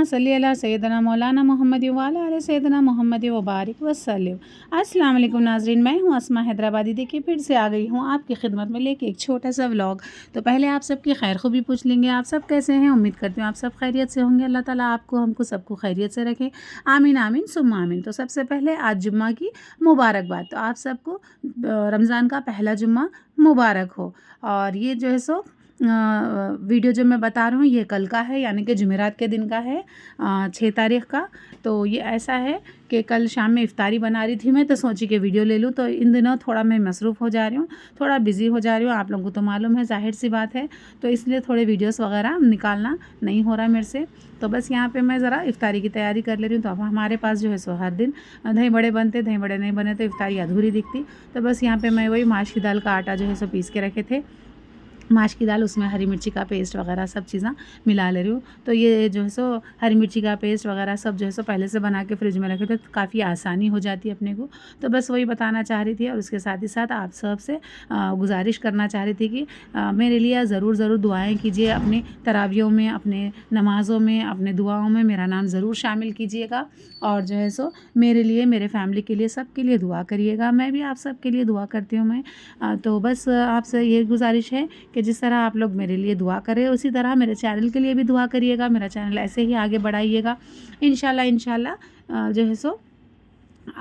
सल्ली अला सैयदना मौलाना मोहम्मद व अला आले सैयदना मोहम्मद व बारिक वसल्लम। अस्सलाम वालेकुम नाज़रीन, मैं हूँ अस्मा हैदराबादी। देखिए फिर से आ गई हूँ आपकी खिदमत में लेके एक छोटा सा व्लॉग। तो पहले आप सबकी खैर खूबी पूछ लेंगे, आप सब कैसे हैं। उम्मीद करती हूँ आप सब खैरियत से होंगे। अल्लाह ताला आपको हमको सबको खैरियत से रखे, आमीन आमीन सुम्मा आमीन। तो सबसे पहले आज जुम्मा की मुबारकबाद। तो आप सबको रमज़ान का पहला जुम्मा मुबारक हो। और ये जो है सो वीडियो जो मैं बता रही हूँ ये कल का है, यानी कि जुमेरात के दिन का है, 6 तारीख़ का। तो ये ऐसा है कि कल शाम में इफ़्तारी बना रही थी मैं, तो सोची कि वीडियो ले लूँ। तो इन दिनों थोड़ा मैं मसरूफ़ हो जा रही हूँ, थोड़ा बिज़ी हो जा रही हूँ, आप लोगों को तो मालूम है, ज़ाहिर सी बात है। तो इसलिए थोड़े वीडियोस वगैरह निकालना नहीं हो रहा मेरे से। तो बस यहाँ पे मैं ज़रा इफ़्तारी की तैयारी कर ले रही हूँ। तो अब हमारे पास जो है सो हर दिन दही बड़े बनते, दही बड़े नहीं बने तो इफ़्तारी अधूरी दिखती। तो बस यहाँ पे मैं वही माश की दाल का आटा जो है सो पीस के रखे थे, माश की दाल, उसमें हरी मिर्ची का पेस्ट वगैरह सब चीज़ें मिला ले रही हूँ। तो ये जो है सो हरी मिर्ची का पेस्ट वगैरह सब जो है सो पहले से बना के फ्रिज में रखे थे, तो काफ़ी आसानी हो जाती है अपने को। तो बस वही बताना चाह रही थी। और उसके साथ ही साथ आप सब से गुजारिश करना चाह रही थी कि मेरे लिए ज़रूर दुआएँ कीजिए। अपनी तरावियों में, अपने नमाज़ों में, अपने दुआओं में मेरा नाम ज़रूर शामिल कीजिएगा। और जो है सो मेरे लिए, मेरे फैमिली के लिए, सब के लिए दुआ करिएगा। मैं भी आप सब के लिए दुआ करती हूँ। मैं तो बस आपसे ये गुजारिश है कि जिस तरह आप लोग मेरे लिए दुआ करें, उसी तरह मेरे चैनल के लिए भी दुआ करिएगा। मेरा चैनल ऐसे ही आगे बढ़ाइएगा इंशाल्लाह जो है सो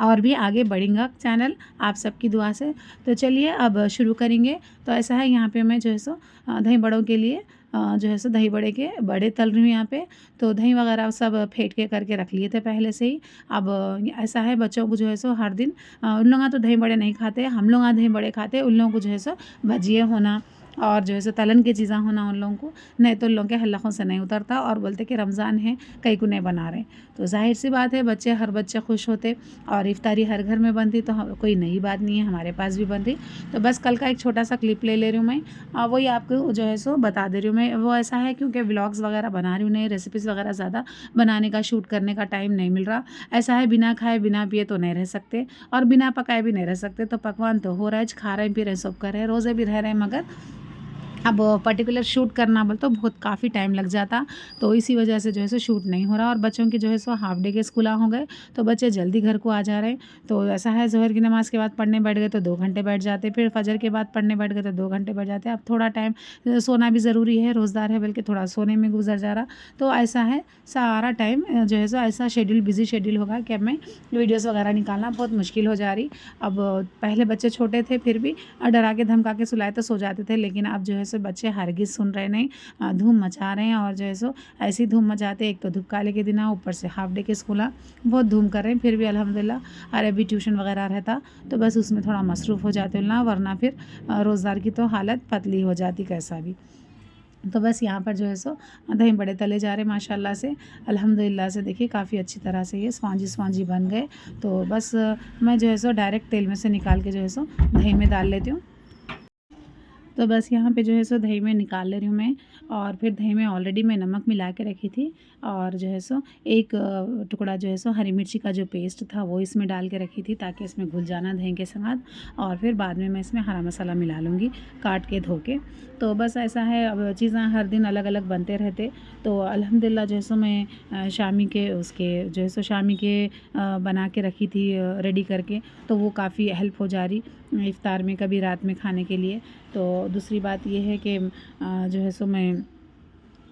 और भी आगे बढ़ेगा चैनल आप सबकी दुआ से। तो चलिए अब शुरू करेंगे। तो ऐसा है, यहाँ पे मैं जो है सो दही बड़ों के लिए जो है सो दही बड़े के बड़े तल रही हूँ यहाँ पे। तो दही वगैरह सब फेंट के करके रख लिए थे पहले से ही। अब ऐसा है, बच्चों को जो है सो हर दिन उन लोग तो दही बड़े नहीं खाते, हम लोग दही बड़े खाते। उन लोगों को जो है सो भजिए होना और जो है सो तलन की चीज़ें होना उन लोगों को, नहीं तो उन लोगों के हल्कों से नहीं उतरता। और बोलते कि रमज़ान है, कई को नहीं बना रहे। तो जाहिर सी बात है, हर बच्चे खुश होते और इफ़्तारी हर घर में बनती, तो कोई नई बात नहीं है, हमारे पास भी बन रही। तो बस कल का एक छोटा सा क्लिप ले रही हूँ मैं, वही आपको जो है सो बता दे रही हूँ मैं। वो ऐसा है क्योंकि व्लॉग्स वगैरह बना रही हूँ, नई रेसिपीज़ वगैरह ज़्यादा बनाने का, शूट करने का टाइम नहीं मिल रहा। ऐसा है, बिना खाए बिना पिए तो नहीं रह सकते, और बिना पकाए भी नहीं रह सकते। तो पकवान तो हो रहा है, खा रहे हैं, पी रहे हैं, सब कर रहे हैं, रोज़े भी रह रहे हैं, मगर अब पर्टिकुलर शूट करना बोल तो बहुत काफ़ी टाइम लग जाता। तो इसी वजह से जो है सो शूट नहीं हो रहा। और बच्चों की जो है सो हाफ डे के स्कूल हो गए, तो बच्चे जल्दी घर को आ जा रहे हैं। तो ऐसा है, ज़ोहर की नमाज़ के बाद पढ़ने बैठ गए तो 2 घंटे बैठ जाते, फिर फजर के बाद पढ़ने बैठ गए तो 2 घंटे बैठ जाते। अब थोड़ा टाइम सोना भी ज़रूरी है, रोज़दार है, बल्कि थोड़ा सोने में गुजर जा रहा। तो ऐसा है, सारा टाइम जो है सो ऐसा शेड्यूल, बिज़ी शेड्यूल होगा कि अब मैं वीडियोज़ वगैरह निकालना बहुत मुश्किल हो जा रही। अब पहले बच्चे छोटे थे, फिर भी डरा के धमका के सुलाए तो सो जाते थे, लेकिन अब जो है सो बच्चे हरगिज़ सुन रहे नहीं, धूम मचा रहे हैं। और जो है सो ऐसी धूम मचाते, एक तो धूप-काले के दिन ऊपर से हाफ डे के स्कूल, बहुत धूम कर रहे हैं। फिर भी अल्हम्दुलिल्लाह अरबी ट्यूशन वगैरह रहता, तो बस उसमें थोड़ा मसरूफ़ हो जाते ना, वरना फिर रोज़गार की तो हालत पतली हो जाती कैसा भी। तो बस यहाँ पर जो है सो दही बड़े तले जा रहे माशाल्लाह से, अल्हम्दुलिल्लाह से। देखिए काफ़ी अच्छी तरह से ये स्पॉन्जी बन गए। तो बस मैं जो है सो डायरेक्ट तेल में से निकाल के जो है सो दही में डाल लेती हूँ। तो बस यहाँ पे जो है सो दही में निकाल ले रही हूँ मैं। और फिर दही में ऑलरेडी मैं नमक मिला के रखी थी, और जो है सो एक टुकड़ा जो है सो हरी मिर्ची का जो पेस्ट था वो इसमें डाल के रखी थी, ताकि इसमें घुल जाना दही के साथ। और फिर बाद में मैं इसमें हरा मसाला मिला लूँगी काट के, धो के। तो बस ऐसा है, अब चीज़ें हर दिन अलग अलग बनते रहते। तो अल्हम्दुलिल्लाह जो है सो मैं शामी के उसके जो है सो शामी के बना के रखी थी, रेडी करके। तो वो काफ़ी हेल्प हो जा रही इफ़्तार में, कभी रात में खाने के लिए। तो दूसरी बात ये है कि जो है सो मैं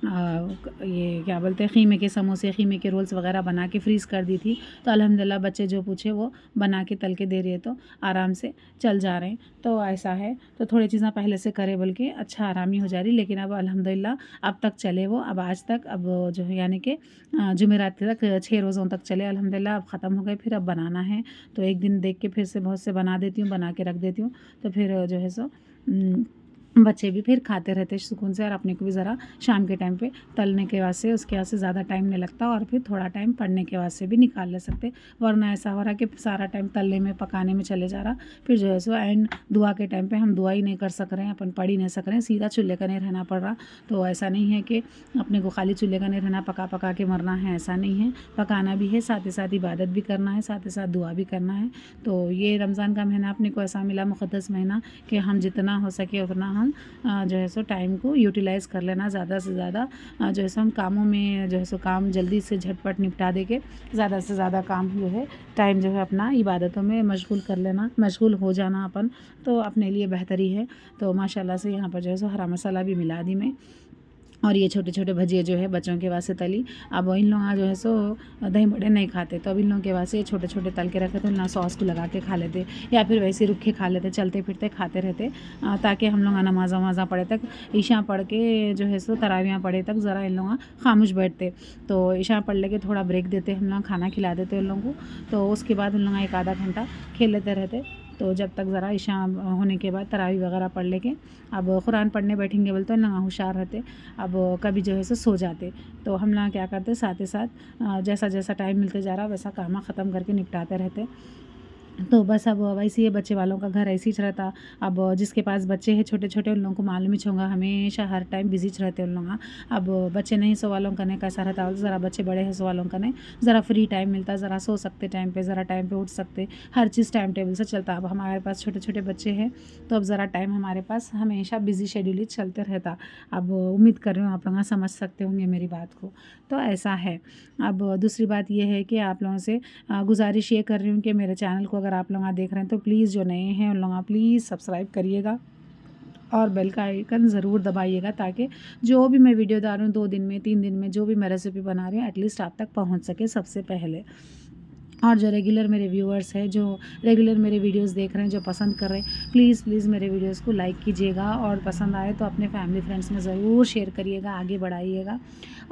ये क्या बोलते हैं, ख़ीमे के समोसे, ख़ीमे के रोल्स वगैरह बना के फ्रीज़ कर दी थी। तो अल्हम्दुलिल्लाह बच्चे जो पूछे वो बना के तल के दे रही है, तो आराम से चल जा रहे हैं। तो ऐसा है, तो थोड़ी चीज़ें पहले से करे बल्कि अच्छा आरामी हो जा रही। लेकिन अब अल्हम्दुलिल्लाह अब तक चले वो, अब आज तक, अब जो है यानी कि जुमेरात तक 6 रोज़ों तक चले अल्हम्दुलिल्लाह। अब ख़त्म हो गए, फिर अब बनाना है। तो एक दिन देख के फिर से बहुत से बना देती हूँ, बना के रख देती हूँ। तो फिर जो है सो बच्चे भी फिर खाते रहते सुकून से, और अपने को भी ज़रा शाम के टाइम पे तलने के वास्ते, उसके वास्ते ज़्यादा टाइम नहीं लगता, और फिर थोड़ा टाइम पढ़ने के वास्ते भी निकाल ले सकते। वरना ऐसा हो रहा कि सारा टाइम तलने में, पकाने में चले जा रहा। फिर जो है सो एंड दुआ के टाइम पे हम दुआ ही नहीं कर सक रहे हैं, अपन पढ़ ही नहीं सक रहे हैं, सीधा चूल्हे का नहीं रहना पड़ रहा। तो ऐसा नहीं है कि अपने को खाली चूल्हे का नहीं रहना, पका के मरना है, ऐसा नहीं है। पकाना भी है, साथ ही साथ इबादत भी करना है, साथ ही साथ दुआ भी करना है। तो ये रमज़ान का महीना अपने को ऐसा मिला, मुक़द्दस महीना, कि हम जितना हो सके उतना हम हम जो है सो टाइम को यूटिलाइज़ कर लेना ज़्यादा से ज़्यादा। जो है सो हम कामों में जो है सो काम जल्दी से झटपट निपटा दे के ज़्यादा से ज़्यादा काम जो है टाइम जो है अपना इबादतों में मशगूल कर लेना, मशगूल हो जाना अपन, तो अपने लिए बेहतरी है। तो माशाल्लाह से यहाँ पर जो है सो हरा मसाला भी मिला दी मैं, और ये छोटे छोटे भजिए जो है बच्चों के वास्ते तली। अब इन लोग जो है सो दही बड़े नहीं खाते, तो अब इन लोगों के वास्ते छोटे छोटे तल के रखे तो ना सॉस को लगा के खा लेते या फिर वैसे रुखे खा लेते, चलते फिरते खाते रहते, ताकि हम लोग नमाज़ वमाज़ा पढ़े तक, ईशा पढ़ के जो है सो तरावियाँ पढ़े तक ज़रा इन लोग खामोश बैठते। तो ईशा पढ़ ले के थोड़ा ब्रेक देते हम लोग, खाना खिला देते उन लोगों को, तो उसके बाद उन लोग एक आधा घंटा खेल लेते रहते। तो जब तक ज़रा इशा होने के बाद तरावी वगैरह पढ़ लेके अब कुरान पढ़ने बैठेंगे बोलते तो ना होशियार रहते। अब कभी जो है सो जाते, तो हम लोग क्या करते साथ ही साथ जैसा जैसा टाइम मिलते जा रहा वैसा काम ख़त्म करके निपटाते रहते। तो बस अब वैसे ही बच्चे वालों का घर ऐसे ही रहता। अब जिसके पास बच्चे हैं छोटे छोटे उन लोगों को मालूम ही होगा, हमेशा हर टाइम बिजी रहते उन लोग। अब बच्चे नहीं सो वालों का नहीं कैसा रहता, ज़रा बच्चे बड़े हैं सो वालों का नहीं, ज़रा फ्री टाइम मिलता, ज़रा सो सकते टाइम पे, ज़रा टाइम पे उठ सकते, हर चीज़ टाइम टेबल से चलता। अब हमारे पास छोटे छोटे बच्चे हैं तो अब ज़रा टाइम हमारे पास हमेशा बिजी शेड्यूल ही चलते रहता। अब उम्मीद कर रही हूँ आप लोग समझ सकते होंगे मेरी बात को। तो ऐसा है। अब दूसरी बात ये है कि आप लोगों से गुजारिश ये कर रही हूँ कि मेरे चैनल को अगर आप लोग देख रहे हैं तो प्लीज़ जो नए हैं उन लोग प्लीज़ सब्सक्राइब करिएगा और बेल का आइकन ज़रूर दबाइएगा, ताकि जो भी मैं वीडियो डाल रही हूँ 2 दिन में 3 दिन में जो भी मैं रेसिपी बना रही हूँ एटलीस्ट आप तक पहुँच सके सबसे पहले। और जो रेगुलर मेरे व्यूअर्स हैं, जो रेगुलर मेरे वीडियोस देख रहे हैं, जो पसंद कर रहे हैं, प्लीज़ मेरे वीडियोस को लाइक कीजिएगा और पसंद आए तो अपने फैमिली फ्रेंड्स में ज़रूर शेयर करिएगा, आगे बढ़ाइएगा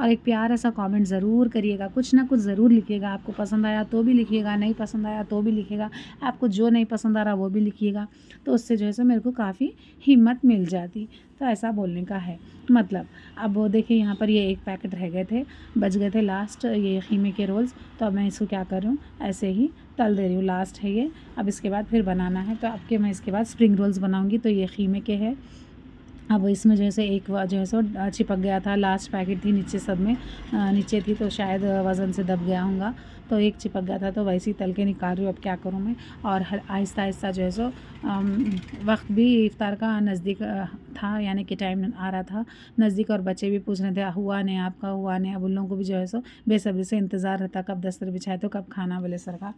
और एक प्यारा सा कमेंट ज़रूर करिएगा, कुछ ना कुछ ज़रूर लिखिएगा। आपको पसंद आया तो भी लिखिएगा, नहीं पसंद आया तो भी लिखिएगा, आपको जो नहीं पसंद आ रहा वो भी लिखिएगा। तो उससे जो है सो मेरे को काफ़ी हिम्मत मिल जाती। तो ऐसा बोलने का है मतलब। अब वो देखिए यहाँ पर ये एक पैकेट रह गए थे, बच गए थे लास्ट ये ख़ीमे के रोल्स, तो अब मैं इसको क्या कर रही हूँ ऐसे ही तल दे रही हूँ, लास्ट है ये। अब इसके बाद फिर बनाना है, तो अब के मैं इसके बाद स्प्रिंग रोल्स बनाऊँगी। तो ये ख़ीमे के है। अब इसमें जो है से एक जो है सो चिपक गया था, लास्ट पैकेट थी नीचे, सब में नीचे थी तो शायद वज़न से दब गया होगा, तो एक चिपक गया था, तो वैसे ही तल के निकाल रही हूँ। अब क्या करूँ मैं, और आहिस्ता आहिस्ता जो है सो वक्त भी इफ्तार का नज़दीक था, यानी कि टाइम आ रहा था नज़दीक, और बच्चे भी पूछ रहे थे हुआ नहीं आपका, हुआ नहीं। अब उन लोगों को भी जो है सो बेसब्री से इंतज़ार रहता कब दस्तर बिछाए तो कब खाना बोले सर का।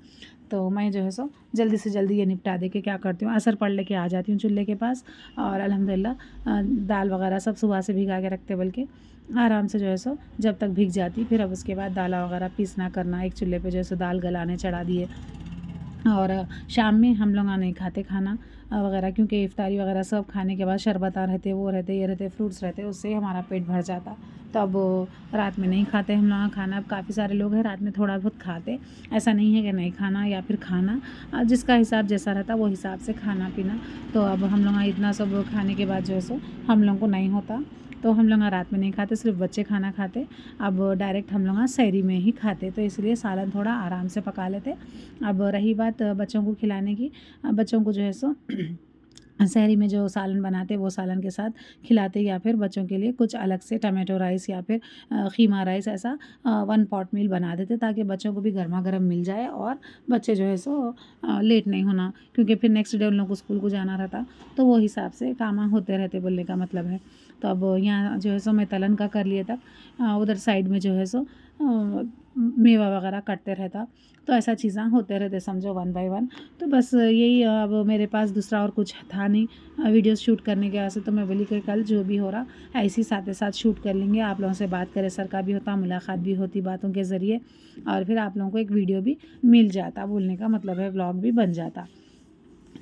तो मैं जो है सो जल्दी से जल्दी ये निपटा दे के क्या करती हूँ, असर पढ़ लेके आ जाती हूँ चूल्हे के पास, और अल्हम्दुलिल्लाह दाल वगैरह सब सुबह से भिगा के रखते, बल्कि आराम से जो है सो जब तक भीग जाती, फिर अब उसके बाद दाल वगैरह पीसना करना, एक चूल्हे पे जो है सो दाल गलाने चढ़ा दिए। और शाम में हम लोग नहीं खाते खाना वगैरह, क्योंकि इफ्तारी वगैरह सब खाने के बाद शरबता रहते, वो रहते, ये रहते, फ्रूट्स रहते, उससे हमारा पेट भर जाता। तो अब रात में नहीं खाते हम लोग खाना। अब काफ़ी सारे लोग हैं रात में थोड़ा बहुत खाते, ऐसा नहीं है कि नहीं खाना या फिर खाना, जिसका हिसाब जैसा रहता वो हिसाब से खाना पीना। तो अब हम लोग इतना सब खाने के बाद जो है सो हम लोग को नहीं होता, तो हम लोग रात में नहीं खाते, सिर्फ बच्चे खाना खाते। अब डायरेक्ट हम लोग सहरी में ही खाते, तो इसलिए सालन थोड़ा आराम से पका लेते। अब रही बात बच्चों को खिलाने की, बच्चों को जो है सो सहरी में जो सालन बनाते वो सालन के साथ खिलाते, या फिर बच्चों के लिए कुछ अलग से टमाटो राइस या फिर कीमा राइस ऐसा 1 पॉट मील बना देते, ताकि बच्चों को भी गर्मा गर्म मिल जाए और बच्चे जो है सो लेट नहीं होना, क्योंकि फिर नेक्स्ट डे उन लोग को स्कूल को जाना रहता, तो वो हिसाब से काम होते रहते बोलने का मतलब है। तो अब यहाँ जो है सो मैं तलन का कर लिए तक उधर साइड में जो है सो मेवा वगैरह कटते रहता, तो ऐसा चीज़ें होते रहते समझो 1 बाय 1। तो बस यही, अब मेरे पास दूसरा और कुछ था नहीं वीडियोस शूट करने के वास्ते, तो मैं बोली कि कल जो भी हो रहा ऐसे ही साथ साथ शूट कर लेंगे, आप लोगों से बात करें सर का भी होता, मुलाकात भी होती बातों के ज़रिए, और फिर आप लोगों को एक वीडियो भी मिल जाता, बोलने का मतलब है व्लॉग भी बन जाता।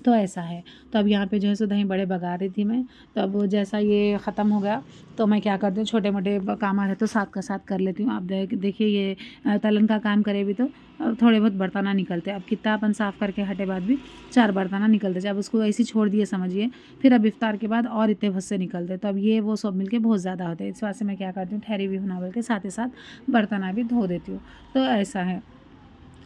तो ऐसा है। तो अब यहाँ पे जो है सो दही बड़े बगा रही थी मैं, तो अब जैसा ये ख़त्म हो गया तो मैं क्या करती हूँ, छोटे मोटे काम है तो साथ का साथ कर लेती हूँ। आप देखिए ये तलन का काम करे भी तो थोड़े बहुत बर्तना निकलते, अब कितना अपन साफ़ करके हटे बाद भी 4 बर्तना निकलते, जब उसको ऐसे छोड़ दिए समझिए, फिर अब इफ्तार के बाद और इतने भस्से निकलते, तो अब ये वो सब मिलके बहुत ज़्यादा होते हैं। इस वजह से मैं क्या करती हूँ, ठहरी भी होना बोल के साथ ही साथ बर्तना भी धो देती हूँ। तो ऐसा है।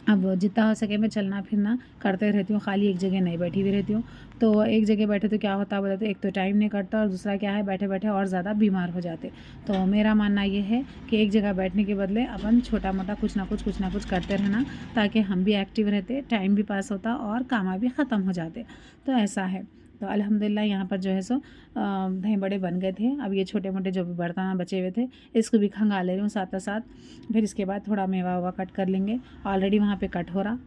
अब जितना हो सके मैं चलना फिरना करते रहती हूँ, खाली एक जगह नहीं बैठी हुई रहती हूँ। तो एक जगह बैठे तो क्या होता बोले तो एक तो टाइम नहीं कटता, और दूसरा क्या है बैठे बैठे और ज़्यादा बीमार हो जाते। तो मेरा मानना ये है कि एक जगह बैठने के बदले अपन छोटा मोटा कुछ ना कुछ करते रहना, ताकि हम भी एक्टिव रहते, टाइम भी पास होता और काम भी ख़त्म हो जाते। तो ऐसा है। तो अल्हम्दुलिल्लाह यहाँ पर जो है सो दही बड़े बन गए थे। अब ये छोटे मोटे जो भी बर्तन बचे हुए थे इसको भी खंगा ले रही हूँ साथ साथ। फिर इसके बाद थोड़ा मेवा वेवा कट कर लेंगे, ऑलरेडी वहाँ पे कट हो रहा।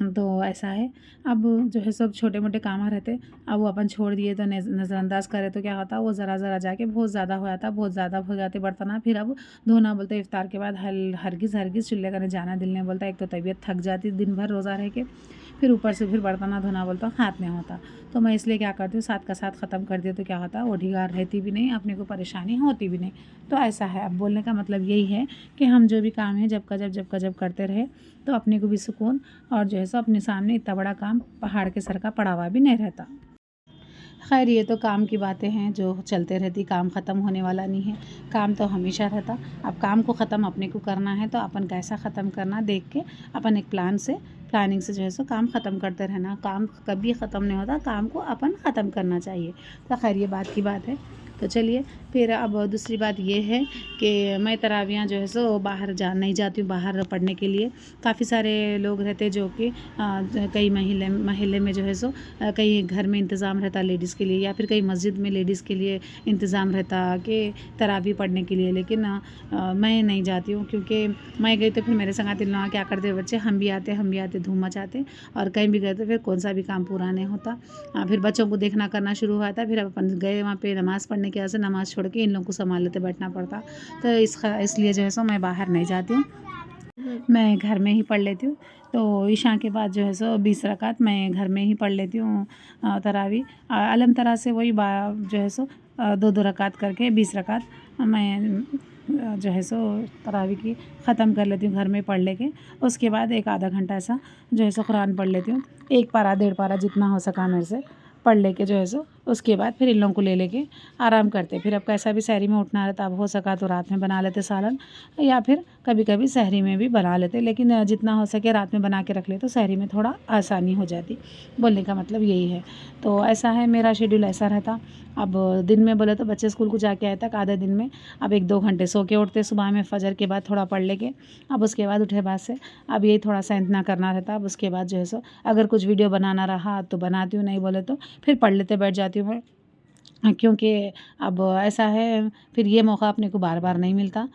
तो ऐसा है। अब जो है सब छोटे मोटे काम रहते, अब वो अपन छोड़ दिए तो नज़रअंदाज करे तो क्या होता, वो ज़रा ज़रा जाके बहुत ज़्यादा हो जाता, बहुत ज़्यादा हो जाते बर्तन। फिर अब धोना बोलते इफ्तार के बाद हरगिज़ चूल्हे का जाना दिल नहीं बोलता। एक तो तबीयत थक जाती दिन भर रोज़ा रह के, फिर ऊपर से फिर बर्तन धोना बोलता हाथ नहीं होता। तो मैं इसलिए क्या करती हूँ साथ का साथ ख़त्म कर दिया तो क्या होता, वो ढिगार रहती भी नहीं, अपने को परेशानी होती भी नहीं। तो ऐसा है। अब बोलने का मतलब यही है कि हम जो भी काम है जब करते रहे तो अपने को भी सुकून, और जो है सो अपने सामने इतना बड़ा काम पहाड़ के सर का पड़ा हुआ भी नहीं रहता। खैर ये तो काम की बातें हैं जो चलते रहती, काम ख़त्म होने वाला नहीं है, काम तो हमेशा रहता। अब काम को ख़त्म अपने को करना है तो अपन कैसा ख़त्म करना देख के अपन एक प्लानिंग से जो है सो काम ख़त्म करते रहना। काम कभी ख़त्म नहीं होता, काम को अपन ख़त्म करना चाहिए। तो खैर ये बात की बात है। तो चलिए फिर अब दूसरी बात ये है कि मैं तरावियाँ जो है सो बाहर नहीं जाती हूँ बाहर पढ़ने के लिए। काफ़ी सारे लोग रहते जो कि कई महल्ले में जो है सो कई घर में इंतज़ाम रहता लेडीज़ के लिए, या फिर कई मस्जिद में लेडीज़ के लिए इंतज़ाम रहता कि तरावी पढ़ने के लिए। लेकिन मैं नहीं जाती हूँ, क्योंकि मैं गई तो फिर मेरे संगाती लोग क्या करते बच्चे, हम भी आते धूम मचाते, और कहीं भी गए तो फिर कौन सा भी काम पूरा नहीं होता। फिर बच्चों को देखना करना शुरू हुआ था, फिर अपन गए वहाँ पे नमाज़ पढ़ने की वजह से नमाज़ छोड़ के इन लोगों को संभाल लेते बैठना पड़ता। तो इसलिए जो है सो मैं बाहर नहीं जाती हूँ, मैं घर में ही पढ़ लेती हूँ। तो ईशा के बाद जो है सो 20 रकात मैं घर में ही पढ़ लेती हूँ तरावी। अलम तरह से वही जो है सो 2-2 रकात करके 20 रकात मैं जो है सो तरावी की ख़त्म कर लेती हूँ घर में पढ़ लेके। उसके बाद एक आधा घंटा ऐसा जो है सो कुरान पढ़ लेती हूँ, 1 पारा 1.5 पारा जितना हो सका मेरे से पढ़ लेके जो है सो। उसके बाद फिर इन लोगों को ले लेके आराम करते। फिर अब कैसा भी सहरी में उठना रहता, अब हो सका तो रात में बना लेते सालन, या फिर कभी कभी सहरी में भी बना लेते। लेकिन जितना हो सके रात में बना के रख ले तो सहरी में थोड़ा आसानी हो जाती। बोलने का मतलब यही है। तो ऐसा है, मेरा शेड्यूल ऐसा रहता। अब दिन में बोले तो बच्चे स्कूल को जाके आए तक आधे दिन में अब 1-2 घंटे सो के उठते सुबह में, फजर के बाद थोड़ा पढ़ लेके। अब उसके बाद उठे बाद से अब यही थोड़ा सा इतना करना रहता। अब उसके बाद जो है सो अगर कुछ वीडियो बनाना रहा तो बनाती हूँ, नहीं बोले तो फिर पढ़ लेते बैठ जाती हूँ मैं। क्योंकि अब ऐसा है, फिर ये मौका अपने को बार बार नहीं मिलता।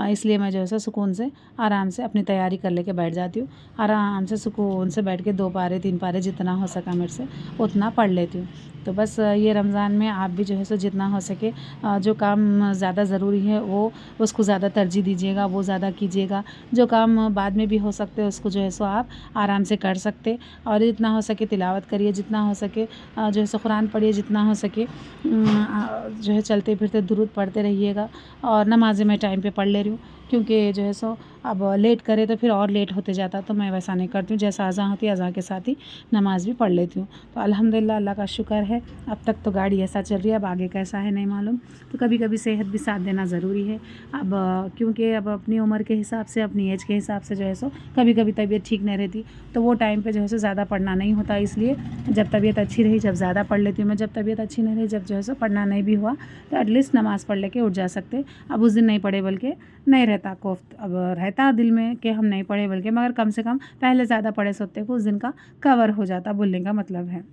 इसलिए मैं जो है सो सुकून से आराम से अपनी तैयारी कर लेके बैठ जाती हूँ। आराम से सुकून से बैठ के 2 पारे 3 पारे जितना हो सका मेरे से उतना पढ़ लेती हूँ। तो बस ये रमज़ान में आप भी जो है सो जितना हो सके जो काम ज़्यादा ज़रूरी है वो उसको ज़्यादा तरजीह दीजिएगा, वो ज़्यादा कीजिएगा। जो काम बाद में भी हो सकते हैं उसको जो है सो आप आराम से कर सकते। और जितना हो सके तिलावत करिए, जितना हो सके जो है सो कुरान पढ़िए, जितना हो सके जो है चलते फिरते दुरूद पढ़ते रहिएगा। और नमाज़ें मैं टाइम पे पढ़ ले रही हूँ, क्योंकि जो है सो अब लेट करे तो फिर और लेट होते जाता। तो मैं वैसा नहीं करती हूँ, जैसा अज़ान होती है अज़ान के साथ ही नमाज़ भी पढ़ लेती हूँ। तो अल्हम्दुलिल्लाह अल्लाह का शुक्र है, अब तक तो गाड़ी ऐसा चल रही है, अब आगे कैसा है नहीं मालूम। तो कभी कभी सेहत भी साथ देना ज़रूरी है। अब क्योंकि अब अपनी उम्र के हिसाब से, अपनी एज के हिसाब से जो है सो कभी कभी तबीयत ठीक नहीं रहती, तो वो टाइम पे जो है सो ज़्यादा पढ़ना नहीं होता। इसलिए जब तबीयत अच्छी रही जब ज़्यादा पढ़ लेती हूँ मैं, जब तबीयत अच्छी नहीं रही जब जो है सो पढ़ना नहीं भी हुआ तो एटलीस्ट नमाज़ पढ़ लेके उठ जा सकते। अब उस दिन नहीं पढ़े बल्कि नहीं रहता कोफ्त, अब रहता दिल में कि हम नहीं पढ़े बल्कि, मगर कम से कम पहले ज़्यादा पढ़े सोते को उस दिन का कवर हो जाता, बोलने का मतलब है।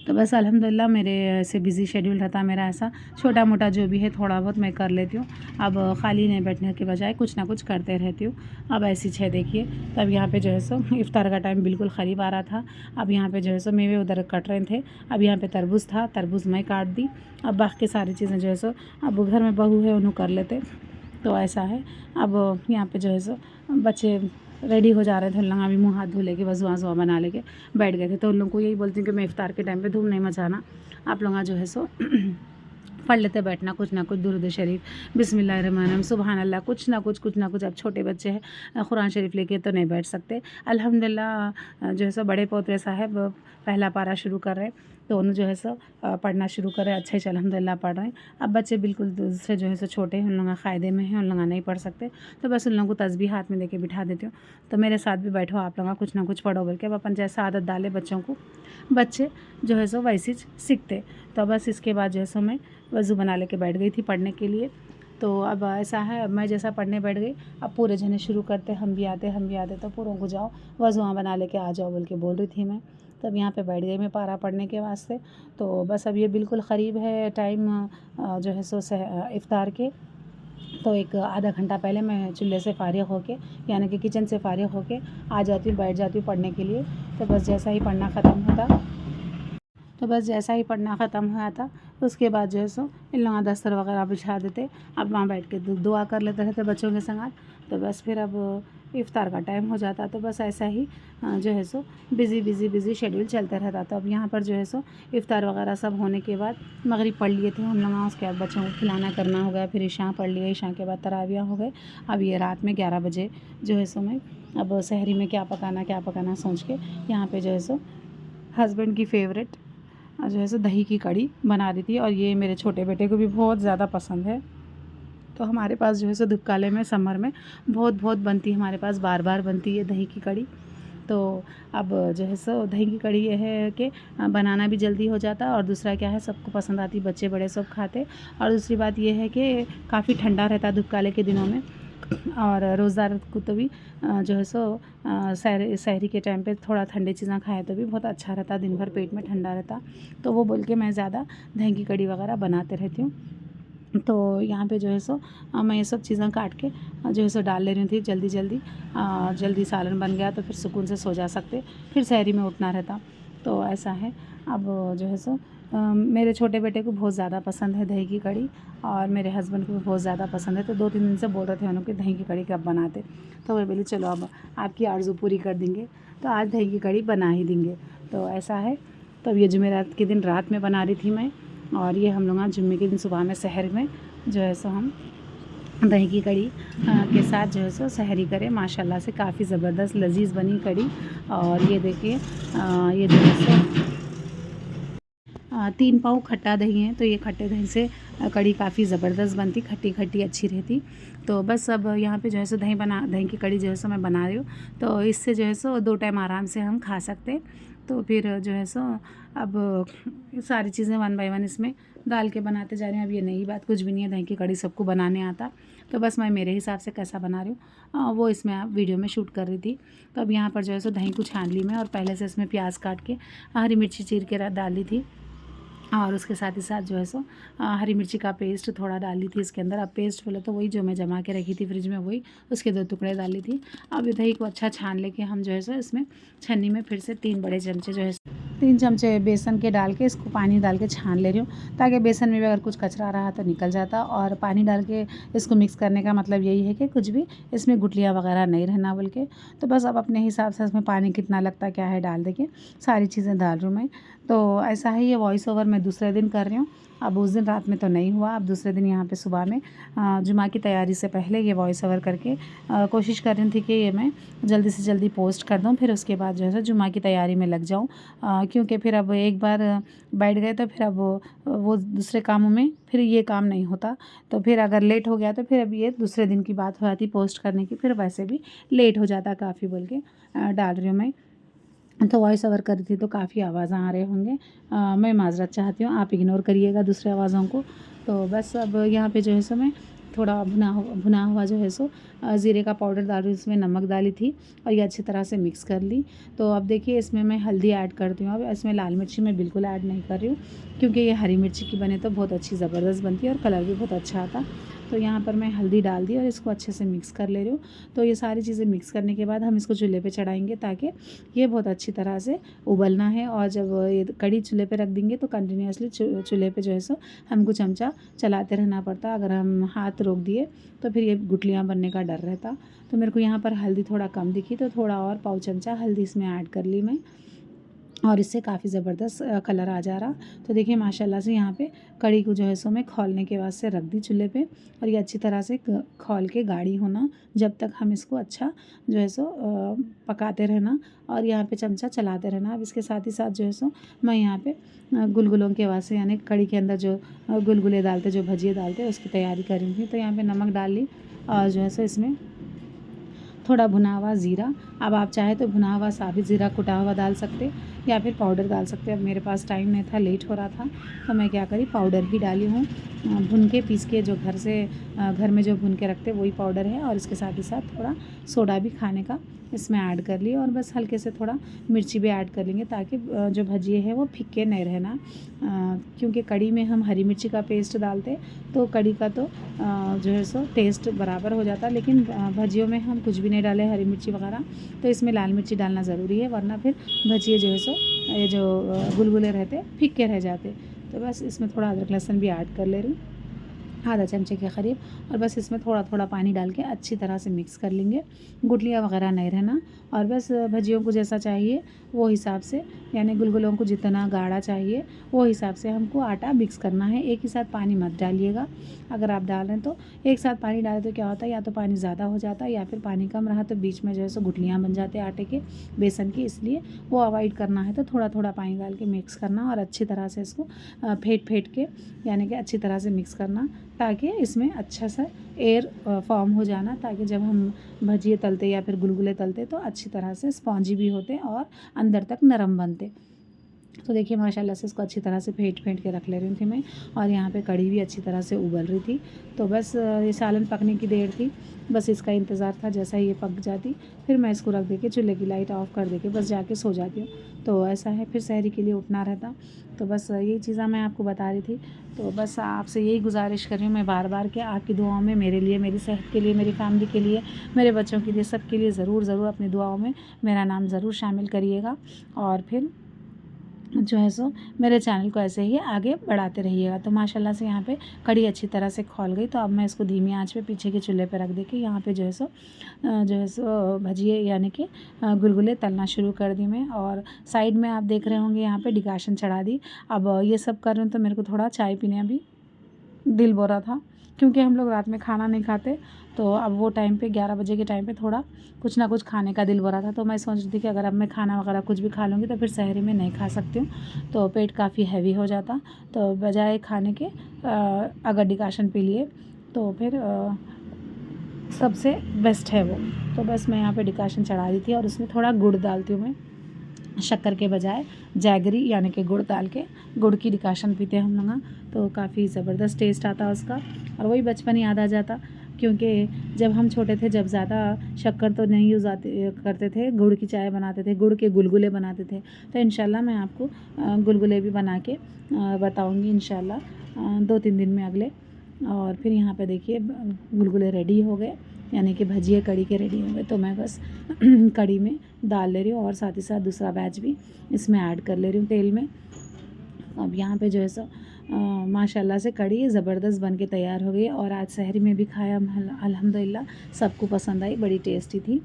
तो बस अल्हम्दुलिल्लाह मेरे ऐसे बिज़ी शेड्यूल रहता मेरा, ऐसा छोटा मोटा जो भी है थोड़ा बहुत मैं कर लेती हूँ। अब खाली नहीं बैठने के बजाय कुछ ना कुछ करते रहती हूँ। अब ऐसी छः देखिए, तब यहाँ पे जो है सो इफ्तार का टाइम बिल्कुल क़रीब आ रहा था। अब यहाँ पे जो है सो मेवे उधर कट रहे थे। अब यहाँ पे तरबूज था, तरबूज मैं काट दी। अब बाकी सारी चीज़ें जो है सो अब घर में बहू है उन्होंने कर लेते। तो ऐसा है। अब यहाँ पे जो है सो बच्चे रेडी हो जा रहे थे, उन लोग अभी मुँह हाथ धो लेके वज़ुआ वज़ुआ बना लेके बैठ गए थे। तो उन लोगों को यही बोलती हूँ कि मैं इफ्तार के टाइम पे धूम नहीं मचाना, आप लोग जो है सो पढ़ लेते बैठना कुछ ना कुछ दुरूद शरीफ, बिस्मिल्लाहिर्रहमानिर्रहीम, सुभान अल्लाह, कुछ ना कुछ। अब छोटे बच्चे हैं कुरान शरीफ लेके तो नहीं बैठ सकते। अल्हम्दुलिल्लाह जो है सो बड़े पोतरे साहब पहला पारा शुरू कर रहे, तो उन्हें जो है सो पढ़ना शुरू करे, अच्छे से अल्हम्दुलिल्लाह पढ़ रहे हैं। अब बच्चे बिल्कुल दूसरे जो है सो छोटे हैं, उन लोग क़ायदे में हैं, उन लोग नहीं पढ़ सकते। तो बस उन लोगों को तस्बीह हाथ में देके बिठा देती हूँ, तो मेरे साथ भी बैठो आप लोग कुछ ना कुछ पढ़ो बोल के। अब अपन जैसा आदत डाले बच्चों को, बच्चे जो है सो वैसे सीखते। तो बस इसके बाद जो है सो मैं वज़ू बना लेके बैठ गई थी पढ़ने के लिए। तो अब ऐसा है, अब मैं जैसा पढ़ने बैठ गई, अब पूरे जने शुरू करते हम भी आते, तो पूरों को जाओ वज़ुआँ बना लेके आ जाओ बोल के बोल रही थी मैं। तब यहाँ पे बैठ गई मैं पारा पढ़ने के वास्ते। तो बस अब ये बिल्कुल क़रीब है टाइम जो है सो इफ़्तार के। तो एक आधा घंटा पहले मैं चूल्हे से फ़ारिग़ होके, यानी कि किचन से फ़ारिग़ होके आ जाती हूँ, बैठ जाती हूँ पढ़ने के लिए। तो बस जैसा ही पढ़ना ख़त्म हुआ था उसके बाद जो है सो इन लोग दस्तर वगैरह बिछा देते। अब वहाँ बैठ के दुआ कर लेते रहते बच्चों के संग। तो बस फिर अब इफ़्तार का टाइम हो जाता। तो बस ऐसा ही जो है सो बिज़ी शेड्यूल चलता रहता। तो अब यहाँ पर जो है सो इफ़्तार वगैरह सब होने के बाद मगरिब पढ़ लिए थे हम लोग। उसके बाद बच्चों को खिलाना करना हो गया, फिर इशा पढ़ लिया, इशा के बाद तरावियाँ हो गए। अब ये रात में 11 बजे जो है सो मैं अब सहरी में क्या पकाना सोच के यहाँ पे जो है सो हस्बैंड की फ़ेवरेट जो है सो दही की कड़ी बना रही थी। और ये मेरे छोटे बेटे को भी बहुत ज़्यादा पसंद है। तो हमारे पास जो है सो दुबकाले में समर में बहुत बनती है, हमारे पास बार बनती है दही की कड़ी। तो अब जो है सो दही की कड़ी ये है कि बनाना भी जल्दी हो जाता, और दूसरा क्या है सबको पसंद आती, बच्चे बड़े सब खाते। और दूसरी बात ये है कि काफ़ी ठंडा रहता है दुबकाले के दिनों में। और रोज़दार को तो भी जो है सो सहरी के टाइम पे थोड़ा ठंडी चीज़ें खाए तो भी बहुत अच्छा रहता, दिन भर पेट में ठंडा रहता। तो वो बोल के मैं ज़्यादा दही की कड़ी वगैरह बनाते रहती हूँ। तो यहाँ पे जो है सो मैं ये सब चीज़ें काट के जो है सो डाल ले रही थी जल्दी सालन बन गया तो फिर सुकून से सो जा सकते, फिर सहरी में उठना रहता। तो ऐसा है। अब जो है सो मेरे छोटे बेटे को बहुत ज़्यादा पसंद है दही की कड़ी, और मेरे हस्बैंड को भी बहुत ज़्यादा पसंद है। तो 2-3 दिन से बोल रहे थे उन्होंने कि दही की कड़ी कब बनाते। तो मैं बोली चलो अब आपकी आरज़ू पूरी कर देंगे, तो आज दही की कड़ी बना ही देंगे। तो ऐसा है। तो ये जुमेरात के दिन रात में बना रही थी मैं, और ये हम लोग आज जुम्मे के दिन सुबह में सहर में जो है सो हम दही की कड़ी के साथ जो है सो सहरी करें। माशाल्लाह से काफ़ी ज़बरदस्त लजीज बनी कड़ी। और ये देखिए ये जो है सो 3 पाव खट्टा दही है, तो ये खट्टे दही से कड़ी काफ़ी ज़बरदस्त बनती, खट्टी अच्छी रहती। तो बस अब यहाँ पे जो है सो दही की कड़ी जो है सो मैं बना रही हूँ। तो इससे जो है सो 2 टाइम आराम से हम खा सकते। तो फिर जो है सो अब सारी चीज़ें 1 बाय 1 इसमें डाल के बनाते जा रहे हैं। अब ये नई बात कुछ भी नहीं है, दही की कड़ी सबको बनाने आता। तो बस मैं मेरे हिसाब से कैसा बना रही हूँ वो इसमें आप वीडियो में शूट कर रही थी। तो अब यहाँ पर जो है सो दही को छान ली मैं, और पहले से इसमें प्याज काट के हरी मिर्ची चीर के डाल दी थी, और उसके साथ ही साथ जो है सो हरी मिर्ची का पेस्ट थोड़ा डाली थी इसके अंदर। अब पेस्ट बोले तो वही जो मैं जमा के रखी थी फ्रिज में, वही उसके 2 टुकड़े डाली थी। अब दही को अच्छा छान लेके हम जो है सो इसमें छन्नी में फिर से 3 बड़े चमचे जो है 3 चमचे बेसन के डाल के इसको पानी डाल के छान ले रही हूँ, ताकि बेसन में भी अगर कुछ कचरा रहा तो निकल जाता। और पानी डाल के इसको मिक्स करने का मतलब यही है कि कुछ भी इसमें गुठलियाँ वगैरह नहीं रहना बोल के। तो बस अब अपने हिसाब से इसमें पानी कितना लगता क्या है डाल देके सारी चीज़ें डाल रही हूँ मैं। तो ऐसा ही ये वॉइस ओवर मैं दूसरे दिन कर रही हूँ। अब उस दिन रात में तो नहीं हुआ, अब दूसरे दिन यहाँ पे सुबह में जुमा की तैयारी से पहले ये वॉइस ओवर करके कोशिश कर रही थी कि ये मैं जल्दी से जल्दी पोस्ट कर दूँ, फिर उसके बाद जो है जुमा की तैयारी में लग जाऊँ। क्योंकि फिर अब एक बार बैठ गए तो फिर अब वो दूसरे कामों में फिर ये काम नहीं होता। तो फिर अगर लेट हो गया तो फिर अब ये दूसरे दिन की बात हो जाती पोस्ट करने की, फिर वैसे भी लेट हो जाता काफ़ी बोल के डाल रही हूँ मैं। तो वॉइस ओवर कर रही थी तो काफ़ी आवाज़ आ रहे होंगे, मैं माज़रत चाहती हूँ, आप इग्नोर करिएगा दूसरे आवाज़ों को। तो बस अब यहाँ पे जो है सो मैं थोड़ा भुना हुआ जो है सो ज़ीरे का पाउडर डाल रही हूँ, इसमें नमक डाली थी और ये अच्छी तरह से मिक्स कर ली। तो अब देखिए इसमें मैं हल्दी ऐड करती हूँ। अब इसमें लाल मिर्ची मैं बिल्कुल ऐड नहीं कर रही हूँ, क्योंकि ये हरी मिर्ची की बने तो बहुत अच्छी ज़बरदस्त बनती है और कलर भी बहुत अच्छा आता। तो यहाँ पर मैं हल्दी डाल दी और इसको अच्छे से मिक्स कर ले रही हूँ। तो ये सारी चीज़ें मिक्स करने के बाद हम इसको चूल्हे पे चढ़ाएंगे, ताकि ये बहुत अच्छी तरह से उबलना है। और जब ये कड़ी चूल्हे पे रख देंगे तो कंटिन्यूसली चूल्हे पे जो है सो हमको चमचा चलाते रहना पड़ता। अगर हम हाथ रोक दिए तो फिर ये गुठलियाँ बनने का डर रहता। तो मेरे को यहाँ पर हल्दी थोड़ा कम दिखी, तो थोड़ा और पाव चमचा हल्दी इसमें ऐड कर ली मैं, और इससे काफ़ी ज़बरदस्त कलर आ जा रहा। तो देखिए माशाल्लाह से यहाँ पे कड़ी को जो है सो मैं खौलने के वास्ते रख दी चूल्हे पे, और ये अच्छी तरह से खौल के गाढ़ी होना जब तक हम इसको अच्छा जो है सो पकाते रहना, और यहाँ पे चमचा चलाते रहना। अब इसके साथ ही साथ जो है सो मैं यहाँ पे गुलगुलों के वास्ते, यानी कड़ी के अंदर जो गुलगुले डालते, जो भजिए डालते, उसकी तैयारी कर रही थी। तो यहाँ पर नमक डाल ली, और जो है सो इसमें थोड़ा भुना हुआ ज़ीरा, अब आप चाहे तो भुना हुआ साबित ज़ीरा कुटा हुआ डाल सकते या फिर पाउडर डाल सकते। अब मेरे पास टाइम नहीं था, लेट हो रहा था, तो मैं क्या करी, पाउडर ही डाली हूँ। भुन के पीस के जो घर में जो भुन के रखते वही पाउडर है, और इसके साथ ही साथ थोड़ा सोडा भी खाने का इसमें ऐड कर लिया, और बस हल्के से थोड़ा मिर्ची भी ऐड कर लेंगे ताकि जो भजिए है वो फीके नहीं रहना, क्योंकि कड़ी में हम हरी मिर्ची का पेस्ट डालते तो कड़ी का तो जो है सो टेस्ट बराबर हो जाता, लेकिन भजियों में हम कुछ भी नहीं डाले हरी मिर्ची वगैरह, तो इसमें लाल मिर्ची डालना ज़रूरी है, वरना फिर भजिए जो है सो ये जो गुलगुले रहते फीके रह जाते। तो बस इसमें थोड़ा अदरक लहसुन भी ऐड कर ले रही हूँ, आधा चमचे के करीब, और बस इसमें थोड़ा थोड़ा पानी डाल के अच्छी तरह से मिक्स कर लेंगे, गुठलियाँ वगैरह नहीं रहना। और बस भजियों को जैसा चाहिए वो हिसाब से, यानी गुलगुलों को जितना गाढ़ा चाहिए वो हिसाब से हमको आटा मिक्स करना है। एक ही साथ पानी मत डालिएगा, अगर आप डाल रहे हैं तो एक साथ पानी डालें तो क्या होता है, या तो पानी ज़्यादा हो जाता है या फिर पानी कम रहा तो बीच में जो है सो गुठलियाँ बन जाते हैं आटे के, बेसन की, इसलिए वो अवॉइड करना है। तो थोड़ा थोड़ा पानी डाल के मिक्स करना और अच्छी तरह से इसको फेंट के, यानी कि अच्छी तरह से मिक्स करना, ताकि इसमें अच्छा सा एयर फॉर्म हो जाना, ताकि जब हम भजिए तलते या फिर गुलगुले तलते तो अच्छी तरह से स्पॉन्जी भी होते और अंदर तक नरम बनते। तो देखिए माशाल्लाह से इसको अच्छी तरह से फेंट के रख ले रही थी मैं, और यहाँ पे कड़ी भी अच्छी तरह से उबल रही थी। तो बस ये सालन पकने की देर थी, बस इसका इंतज़ार था। जैसा ही ये पक जाती फिर मैं इसको रख दे के चूल्हे की लाइट ऑफ कर दे के बस जाके सो जाती हूँ। तो ऐसा है, फिर सहरी के लिए उठना रहता। तो बस यही चीज़ें मैं आपको बता रही थी। तो बस आपसे यही गुजारिश कर रही हूँ मैं बार बार कि आपकी दुआओं में मेरे लिए, मेरी सेहत के लिए, मेरी फैमिली के लिए, मेरे बच्चों के लिए, सब के लिए ज़रूर अपनी दुआओं में मेरा नाम ज़रूर शामिल करिएगा, और फिर जो है सो मेरे चैनल को ऐसे ही आगे बढ़ाते रहिएगा। तो माशाल्लाह से यहाँ पे कड़ी अच्छी तरह से खौल गई। तो अब मैं इसको धीमी आंच पे पीछे के चूल्हे पे रख दे के यहाँ पे जो है सो भजिए यानी कि गुलगुले तलना शुरू कर दी मैं। और साइड में आप देख रहे होंगे यहाँ पे डिकाशन चढ़ा दी। अब ये सब कर रहे हैं तो मेरे को थोड़ा चाय पीने भी दिल बोल रहा था, क्योंकि हम लोग रात में खाना नहीं खाते, तो अब वो टाइम पे 11 बजे के टाइम पे थोड़ा कुछ ना कुछ खाने का दिल हो रहा था। तो मैं सोच रही थी कि अगर अब मैं खाना वगैरह कुछ भी खा लूँगी तो फिर सहरी में नहीं खा सकती हूँ, तो पेट काफ़ी हैवी हो जाता। तो बजाय खाने के अगर डिकाशन पी लिए तो फिर सबसे बेस्ट है वो। तो बस मैं यहाँ पे डिकाशन चढ़ा दी थी, और उसमें थोड़ा गुड़ डालती हूँ मैं, शक्कर के बजाय जैगरी यानी कि गुड़ डाल के गुड़ की डिकाशन पीते हैं हम लोग, तो काफ़ी ज़बरदस्त टेस्ट आता उसका। और वही बचपन याद आ जाता, क्योंकि जब हम छोटे थे, जब ज़्यादा शक्कर तो नहीं यूज़ करते थे, गुड़ की चाय बनाते थे, गुड़ के गुलगुले बनाते थे। तो इंशाल्लाह मैं आपको गुलगुले भी बना के बताऊँगी इंशाल्लाह 2-3 दिन में अगले। और फिर यहाँ पे देखिए गुलगुले रेडी हो गए, यानी कि भजिए कड़ी के रेडी हो गए। तो मैं बस कड़ी में डाल ले रही हूँ, और साथ ही साथ दूसरा बैच भी इसमें ऐड कर ले रही हूँ तेल में। अब यहाँ पे जो है सो माशाल्लाह से कड़ी ज़बरदस्त बन के तैयार हो गई, और आज सहरी में भी खाया अल्हम्दुलिल्लाह, सबको पसंद आई, बड़ी टेस्टी थी।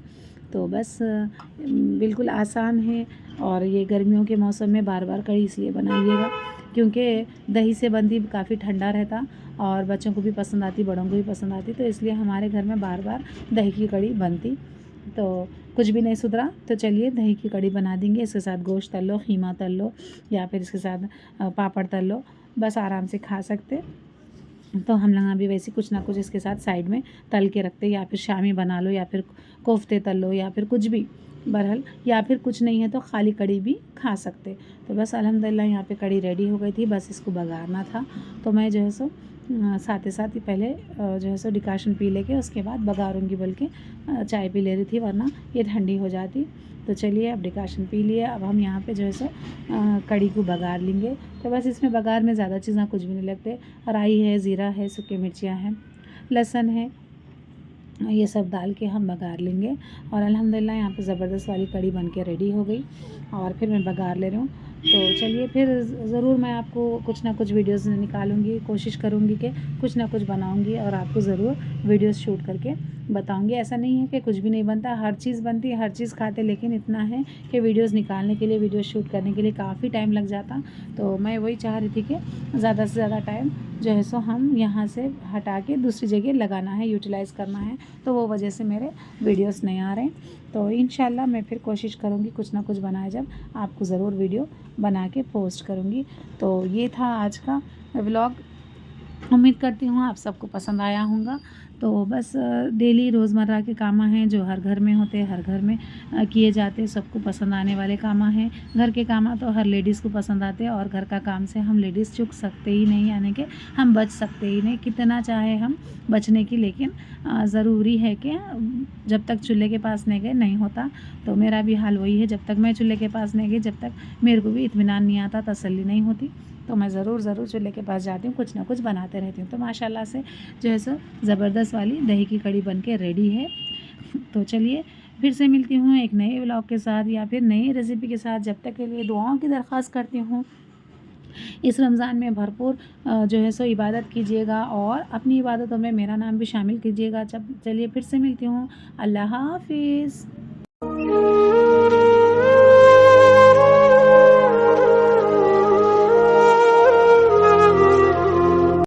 तो बस बिल्कुल आसान है, और ये गर्मियों के मौसम में बार बार कड़ी इसलिए बनाइएगा क्योंकि दही से बनती काफ़ी ठंडा रहता, और बच्चों को भी पसंद आती, बड़ों को भी पसंद आती, तो इसलिए हमारे घर में बार बार दही की कड़ी बनती। तो कुछ भी नहीं सुधरा तो चलिए दही की कड़ी बना देंगे। इसके साथ गोश्त तल लो, कीमा तल लो, या फिर इसके साथ पापड़ तल लो, बस आराम से खा सकते। तो हम लोग अभी वैसे कुछ ना कुछ इसके साथ साइड में तल के रखते, या फिर शामी बना लो, या फिर कोफ्ते तल लो, या फिर कुछ भी बहरहाल, या फिर कुछ नहीं है तो खाली कड़ी भी खा सकते। तो बस अल्हम्दुलिल्लाह यहाँ पे कड़ी रेडी हो गई थी, बस इसको बघारना था। तो मैं जो है सो साथ ही साथ ही पहले जो है सो डिकाशन पी लेके उसके बाद बघारूँगी, बल्कि चाय पी ले रही थी, वरना ये ठंडी हो जाती। तो चलिए अब डिकाशन पी लिए, अब हम यहाँ पे जो है सो कड़ी को बघार लेंगे। तो बस इसमें बघार में ज़्यादा चीज़ें कुछ भी नहीं लगते, राई है, ज़ीरा है, सूखी मिर्चियाँ हैं, लहसुन है, ये सब डाल के हम बघार लेंगे। और अल्हम्दुलिल्लाह यहाँ पे ज़बरदस्त वाली कड़ी बन के रेडी हो गई, और फिर मैं बघार ले रही हूँ। तो चलिए फिर ज़रूर मैं आपको कुछ ना कुछ वीडियोस निकालूंगी, कोशिश करूँगी कि कुछ ना कुछ बनाऊँगी और आपको ज़रूर वीडियोस शूट करके बताऊँगी। ऐसा नहीं है कि कुछ भी नहीं बनता, हर चीज़ बनती है, हर चीज़ खाते, लेकिन इतना है कि वीडियोस निकालने के लिए, वीडियोस शूट करने के लिए काफ़ी टाइम लग जाता। तो मैं वही चाह रही थी कि ज़्यादा से ज़्यादा टाइम जो है सो हम यहाँ से हटा के दूसरी जगह लगाना है, यूटिलाइज़ करना है, तो वो वजह से मेरे वीडियोस नहीं आ रहे। तो इंशाल्लाह मैं फिर कोशिश करूँगी कुछ ना कुछ बनाए, जब आपको ज़रूर वीडियो बना के पोस्ट करूँगी। तो ये था आज का व्लॉग, उम्मीद करती हूँ आप सबको पसंद आया होगा। तो बस डेली रोज़मर्रा के काम हैं जो हर घर में होते हैं, हर घर में किए जाते, सबको पसंद आने वाले काम हैं। घर के काम तो हर लेडीज़ को पसंद आते हैं और घर का काम से हम लेडीज़ चूक सकते ही नहीं, यानी कि हम बच सकते ही नहीं, कितना चाहे हम बचने की। लेकिन ज़रूरी है कि जब तक चूल्हे के पास नहीं गए नहीं होता। तो मेरा भी हाल वही है, जब तक मैं चूल्हे के पास नहीं गई, जब तक मेरे को भी इत्मीनान नहीं आता, तसल्ली नहीं होती, तो मैं ज़रूर चूल्हे के पास जाती हूँ, कुछ ना कुछ बनाते रहती हूँ। तो माशाल्लाह से जो है सो ज़बरदस्त वाली दही की कड़ी बन के रेडी है। तो चलिए फिर से मिलती हूँ एक नए व्लॉग के साथ या फिर नई रेसिपी के साथ। जब तक के लिए दुआओं की दरख्वास्त करती हूँ। इस रमज़ान में भरपूर जो है सो इबादत कीजिएगा और अपनी इबादतों में मेरा नाम भी शामिल कीजिएगा। चलिए फिर से मिलती हूँ। अल्लाह हाफ़िज़।